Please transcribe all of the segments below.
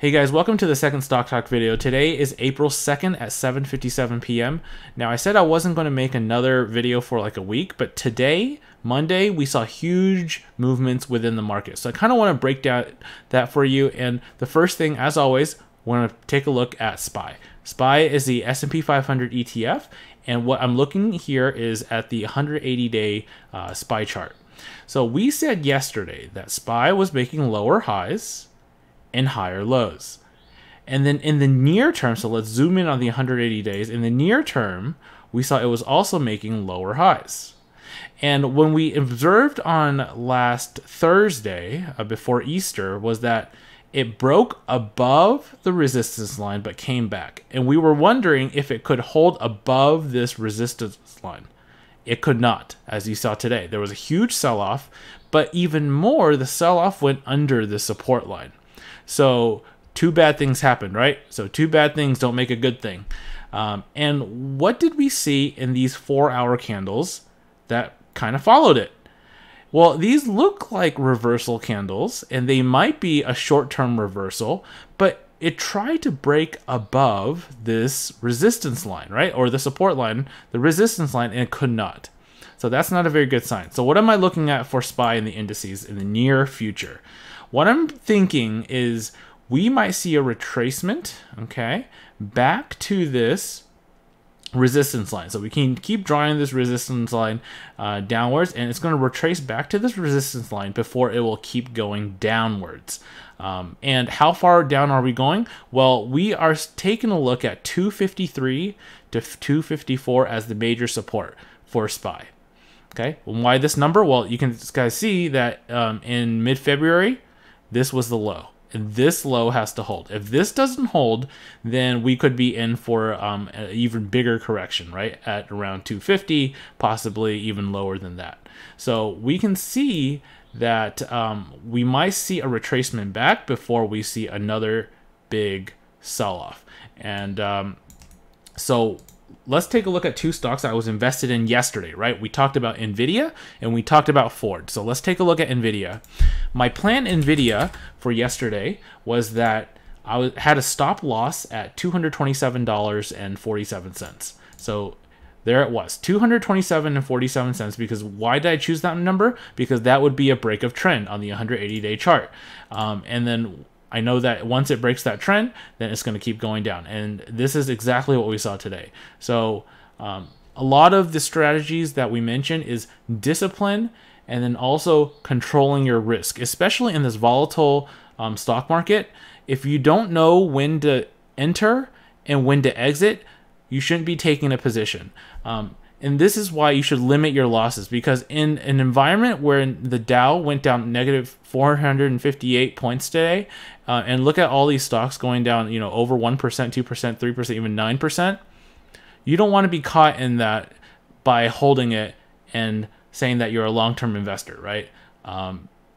Hey guys, welcome to the second Stock Talk video. Today is April 2nd at 7:57 p.m. Now I said I wasn't going to make another video for like a week, but today, Monday, we saw huge movements within the market. So I kind of want to break down that for you. And the first thing, as always, we're going to take a look at SPY. SPY is the S&P 500 ETF, and what I'm looking here is at the 180-day SPY chart. So we said yesterday that SPY was making lower highs and higher lows. And then in the near term, so let's zoom in on the 180 days. In the near term, we saw it was also making lower highs. And when we observed on last Thursday, before Easter, was that it broke above the resistance line but came back. And we were wondering if it could hold above this resistance line. It could not, as you saw today. There was a huge sell-off, but even more, the sell-off went under the support line. So two bad things happened, right? So two bad things don't make a good thing. And what did we see in these 4-hour candles that kind of followed it? Well, these look like reversal candles, and they might be a short-term reversal, but it tried to break above this resistance line, right? Or the support line, the resistance line, and it could not. So that's not a very good sign. So what am I looking at for SPY in the indices in the near future? What I'm thinking is we might see a retracement, okay, back to this resistance line. So we can keep drawing this resistance line downwards, and it's going to retrace back to this resistance line before it will keep going downwards. And how far down are we going? Well, we are taking a look at 253 to 254 as the major support for SPY. Okay, and why this number? Well, you can guys see that in mid-February, this was the low. And this low has to hold. If this doesn't hold, then we could be in for an even bigger correction, right? At around 250, possibly even lower than that. So we can see that we might see a retracement back before we see another big sell-off. And so let's take a look at two stocks I was invested in yesterday, right? We talked about Nvidia and we talked about Ford. So let's take a look at Nvidia. My plan Nvidia for yesterday was that I had a stop loss at $227.47. So there it was, $227.47. Because why did I choose that number? Because that would be a break of trend on the 180-day chart. And then I know that once it breaks that trend, then it's going to keep going down. And this is exactly what we saw today. So a lot of the strategies that we mentioned is discipline and then also controlling your risk, especially in this volatile stock market. If you don't know when to enter and when to exit, you shouldn't be taking a position. And this is why you should limit your losses, because in an environment where the Dow went down negative 458 points today, and look at all these stocks going down, you know, over 1%, 2%, 3%, even 9%, you don't want to be caught in that by holding it and saying that you're a long-term investor, right?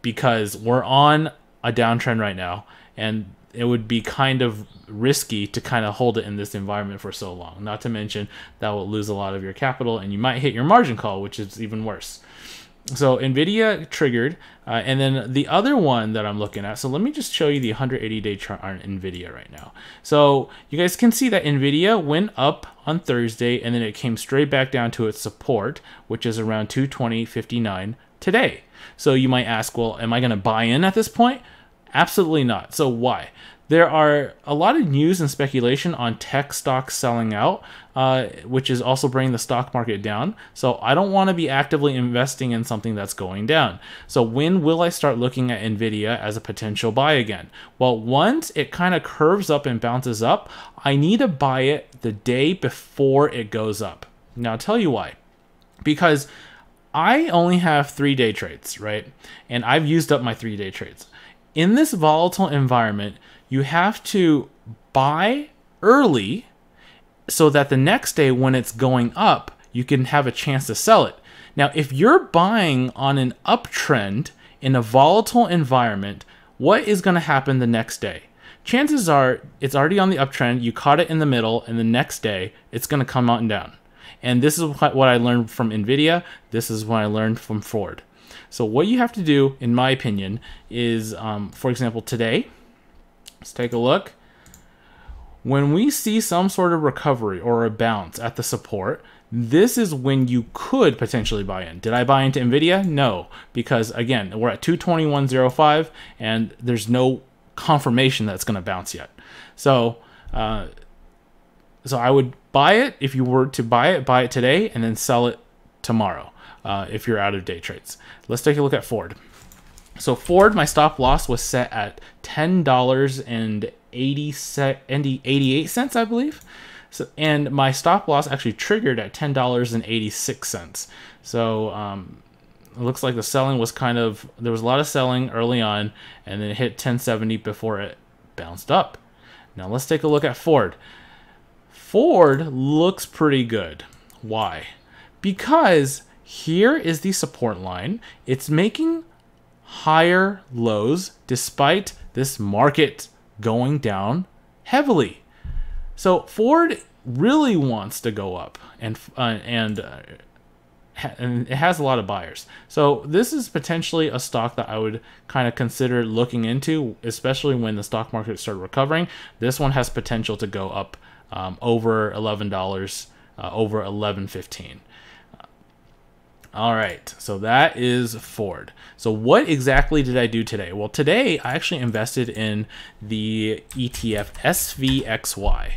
Because we're on a downtrend right now, and it would be kind of risky to kind of hold it in this environment for so long. Not to mention that will lose a lot of your capital and you might hit your margin call, which is even worse. So Nvidia triggered, and then the other one that I'm looking at, so let me just show you the 180-day chart on Nvidia right now. So you guys can see that Nvidia went up on Thursday, and then it came straight back down to its support, which is around 220.59 today. So you might ask, well, am I going to buy in at this point? Absolutely not. So why? There are a lot of news and speculation on tech stocks selling out, which is also bringing the stock market down. So I don't want to be actively investing in something that's going down. So when will I start looking at Nvidia as a potential buy again? Well, once it kind of curves up and bounces up, I need to buy it the day before it goes up. Now I'll tell you why. Because I only have 3-day trades, right? And I've used up my 3-day trades. In this volatile environment, you have to buy early so that the next day when it's going up, you can have a chance to sell it. Now, if you're buying on an uptrend in a volatile environment, what is going to happen the next day? Chances are it's already on the uptrend, you caught it in the middle, and the next day it's going to come out and down. And this is what I learned from Nvidia. This is what I learned from Ford. So what you have to do, in my opinion, is, for example, today, Let's take a look. When we see some sort of recovery or a bounce at the support, this is when you could potentially buy in. Did I buy into Nvidia? No, because again, we're at 221.05 and there's no confirmation that it's going to bounce yet. So I would buy it. If you were to buy it today and then sell it tomorrow if you're out of day trades. Let's take a look at Ford. So Ford, my stop loss was set at $10.88, I believe. So, and my stop loss actually triggered at $10.86. So it looks like the selling was there was a lot of selling early on, and then it hit 1070 before it bounced up. Now let's take a look at Ford. Ford looks pretty good. Why? Because here is the support line. It's making higher lows despite this market going down heavily. So Ford really wants to go up, and it has a lot of buyers. So this is potentially a stock that I would kind of consider looking into, especially when the stock market started recovering. This one has potential to go up over $11, over $11.15. All right, so that is Ford. So what exactly did I do today? Well, today I actually invested in the ETF SVXY.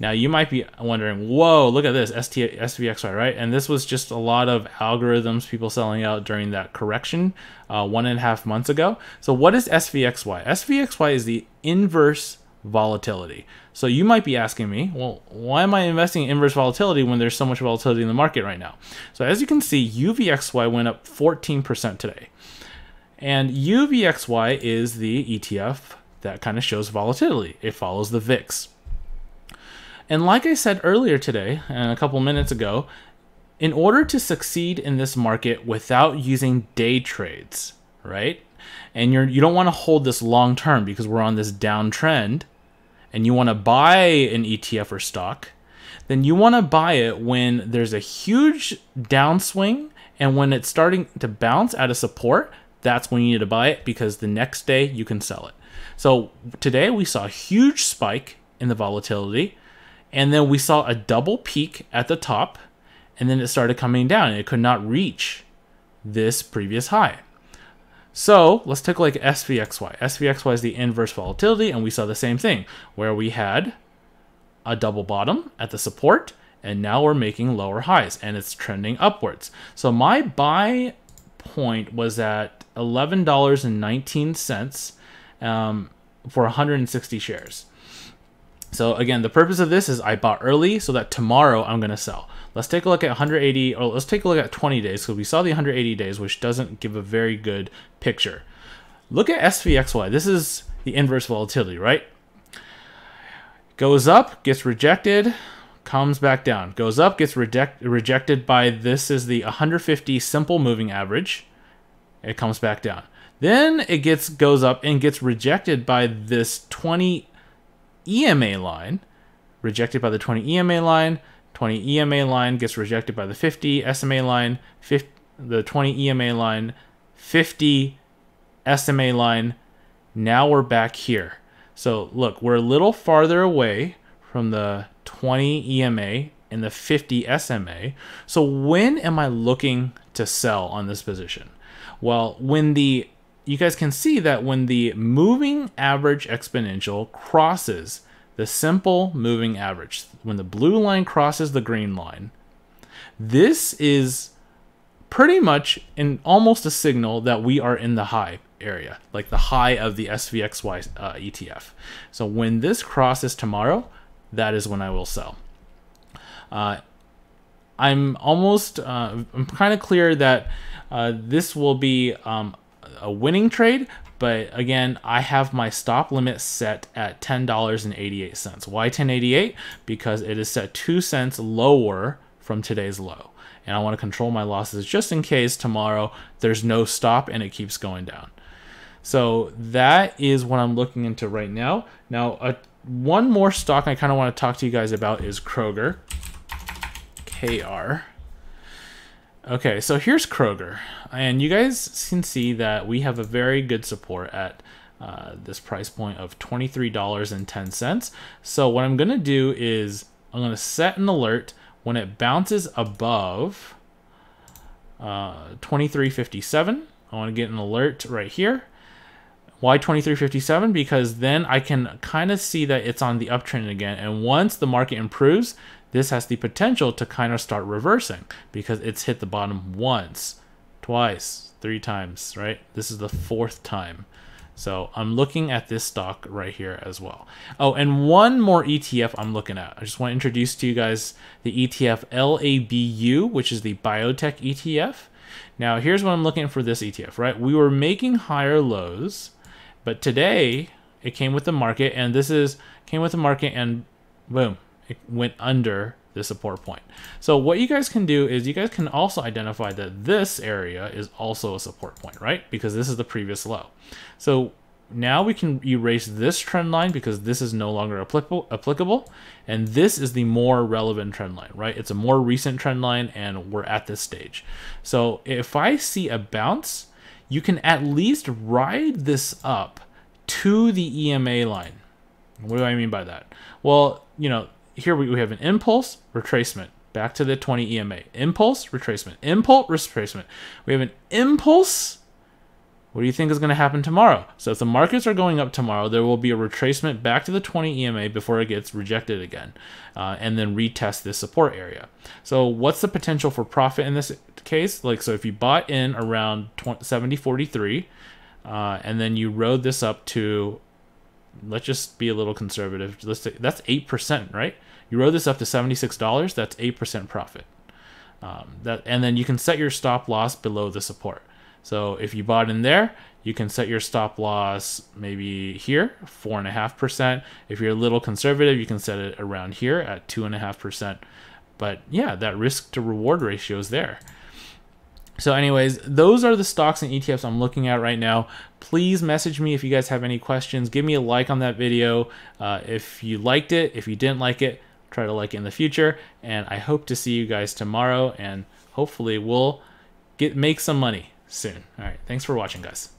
Now you might be wondering, whoa, look at this, SVXY, right? And this was just a lot of algorithms, people selling out during that correction 1.5 months ago. So what is SVXY? SVXY is the inverse volatility. So you might be asking me, well, why am I investing in inverse volatility when there's so much volatility in the market right now? So as you can see, UVXY went up 14% today. And UVXY is the ETF that kind of shows volatility. It follows the VIX. And like I said earlier today, and a couple minutes ago, in order to succeed in this market without using day trades, right? And you don't want to hold this long term because we're on this downtrend, and you want to buy an ETF or stock, then you want to buy it when there's a huge downswing, and when it's starting to bounce out of support, that's when you need to buy it, because the next day you can sell it. So today we saw a huge spike in the volatility, and then we saw a double peak at the top, and then it started coming down, and it could not reach this previous high. So let's take a look at SVXY. SVXY is the inverse volatility, and we saw the same thing where we had a double bottom at the support, and now we're making lower highs, and it's trending upwards. So my buy point was at $11.19 for 160 shares. So again, the purpose of this is I bought early so that tomorrow I'm going to sell. Let's take a look at 180, or let's take a look at 20 days, because we saw the 180 days, which doesn't give a very good picture. Look at SVXY. This is the inverse volatility, right? Goes up, gets rejected, comes back down. Goes up, gets rejected by, this is the 150 simple moving average. It comes back down. Then it goes up and gets rejected by this 20 EMA line, rejected by the 20 EMA line. 20 EMA line gets rejected by the 50 SMA line, the 20 EMA line, 50 SMA line. Now we're back here. So look, we're a little farther away from the 20 EMA and the 50 SMA. So when am I looking to sell on this position? Well, you guys can see that when the moving average exponential crosses the simple moving average, when the blue line crosses the green line, this is pretty much almost a signal that we are in the high area, like the high of the SVXY ETF. So when this crosses tomorrow, that is when I will sell. I'm kind of clear that this will be a winning trade, but again, I have my stop limit set at $10.88. Why 10.88? Because it is set 2 cents lower from today's low. And I want to control my losses just in case tomorrow there's no stop and it keeps going down. So that is what I'm looking into right now. Now, one more stock I kind of want to talk to you guys about is Kroger. KR. Okay, so here's Kroger, and you guys can see that we have a very good support at this price point of $23.10. So what I'm going to do is I'm going to set an alert when it bounces above 23.57. I want to get an alert right here. Why 23.57? Because then I can kind of see that it's on the uptrend again. And once the market improves, this has the potential to kind of start reversing because it's hit the bottom once, twice, 3 times, right? This is the 4th time. So I'm looking at this stock right here as well. Oh, and one more ETF I'm looking at. I just want to introduce to you guys the ETF LABU, which is the biotech ETF. Now, here's what I'm looking at for this ETF, right? We were making higher lows, but today it came with the market, and came with the market, and boom, it went under the support point. So what you guys can do is you guys can also identify that this area is also a support point, right? Because this is the previous low. So now we can erase this trend line because this is no longer applicable, and this is the more relevant trend line, right? It's a more recent trend line, and we're at this stage. So if I see a bounce, you can at least ride this up to the EMA line. What do I mean by that? Well, you know, here we have an impulse, retracement, back to the 20 EMA. Impulse, retracement, impulse, retracement. We have an impulse. What do you think is going to happen tomorrow? So if the markets are going up tomorrow, there will be a retracement back to the 20 EMA before it gets rejected again, and then retest this support area. So what's the potential for profit in this case? Like, so if you bought in around 70.43, and then you rode this up to, let's just be a little conservative. Let's say that's 8%, right? You rode this up to $76. That's 8% profit. And then you can set your stop loss below the support. So if you bought in there, you can set your stop loss maybe here, 4.5%. If you're a little conservative, you can set it around here at 2.5%. But yeah, that risk to reward ratio is there. So anyways, those are the stocks and ETFs I'm looking at right now. Please message me if you guys have any questions. Give me a like on that video if you liked it. If you didn't like it, try to like it in the future. And I hope to see you guys tomorrow, and hopefully we'll make some money soon. All right, thanks for watching, guys.